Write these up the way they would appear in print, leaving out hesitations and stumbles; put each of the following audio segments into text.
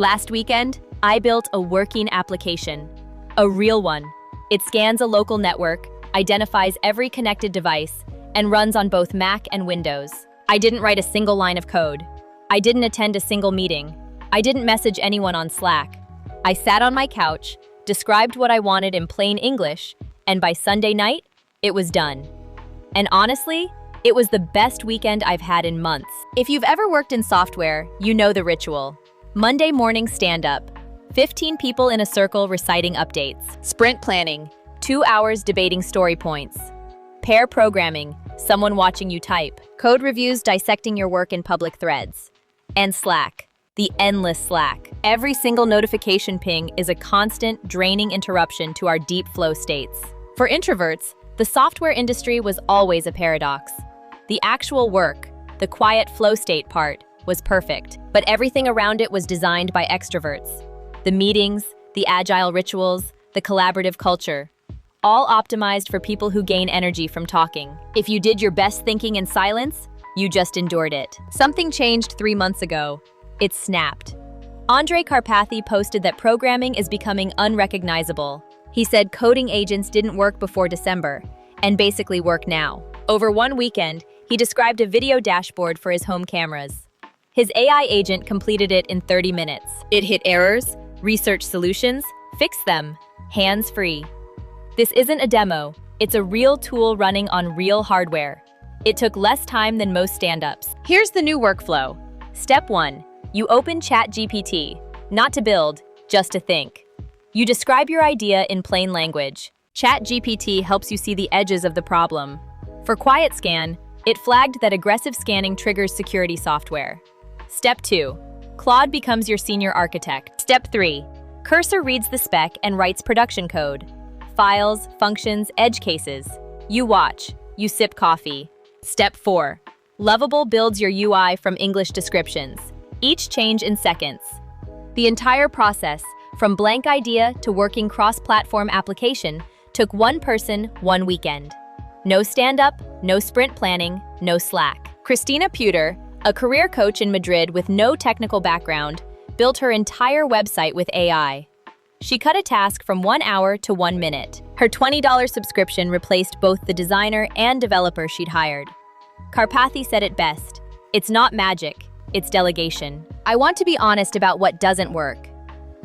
Last weekend, I built a working application. A real one. It scans a local network, identifies every connected device, and runs on both Mac and Windows. I didn't write a single line of code. I didn't attend a single meeting. I didn't message anyone on Slack. I sat on my couch, described what I wanted in plain English, and by Sunday night, it was done. And honestly, it was the best weekend I've had in months. If you've ever worked in software, you know the ritual. Monday morning stand-up, 15 people in a circle reciting updates. Sprint planning, 2 hours debating story points. Pair programming, someone watching you type. Code reviews dissecting your work in public threads. And Slack, the endless Slack. Every single notification ping is a constant, draining interruption to our deep flow states. For introverts, the software industry was always a paradox. The actual work, the quiet flow state part, was perfect, but everything around it was designed by extroverts. The meetings, the agile rituals, the collaborative culture, all optimized for people who gain energy from talking. If you did your best thinking in silence, you just endured it. Something changed 3 months ago. It snapped. Andrej Karpathy posted that programming is becoming unrecognizable. He said coding agents didn't work before December, and basically work now. Over one weekend, he described a video dashboard for his home cameras. His AI agent completed it in 30 minutes. It hit errors, researched solutions, fixed them, hands-free. This isn't a demo, it's a real tool running on real hardware. It took less time than most stand-ups. Here's the new workflow. Step 1, you open ChatGPT, not to build, just to think. You describe your idea in plain language. ChatGPT helps you see the edges of the problem. For Quiet Scan, it flagged that aggressive scanning triggers security software. Step 2, Claude becomes your senior architect. Step 3, Cursor reads the spec and writes production code. Files, functions, edge cases. You watch, you sip coffee. Step 4, Lovable builds your UI from English descriptions, each change in seconds. The entire process, from blank idea to working cross-platform application, took one person, 1 weekend. No stand-up, no sprint planning, no Slack. Christina Puter, a career coach in Madrid with no technical background, built her entire website with AI. She cut a task from 1 hour to 1 minute. Her $20 subscription replaced both the designer and developer she'd hired. Karpathy said it best, "It's not magic, it's delegation." I want to be honest about what doesn't work.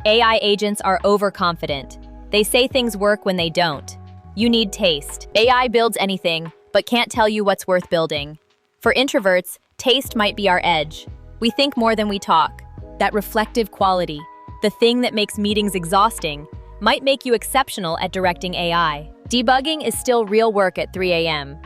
AI agents are overconfident. They say things work when they don't. You need taste. AI builds anything, but can't tell you what's worth building. For introverts, taste might be our edge. We think more than we talk. That reflective quality, the thing that makes meetings exhausting, might make you exceptional at directing AI. Debugging is still real work at 3 a.m.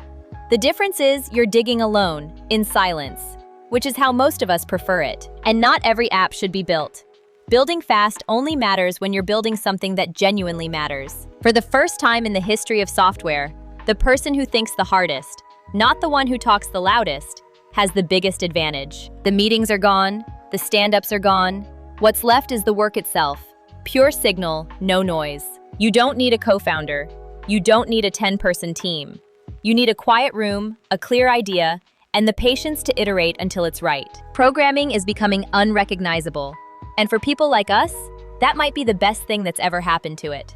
The difference is you're digging alone, in silence, which is how most of us prefer it. And not every app should be built. Building fast only matters when you're building something that genuinely matters. For the first time in the history of software, the person who thinks the hardest, not the one who talks the loudest, has the biggest advantage. The meetings are gone, the stand-ups are gone. What's left is the work itself. Pure signal, no noise. You don't need a co-founder. You don't need a 10-person team. You need a quiet room, a clear idea, and the patience to iterate until it's right. Programming is becoming unrecognizable. And for people like us, that might be the best thing that's ever happened to it.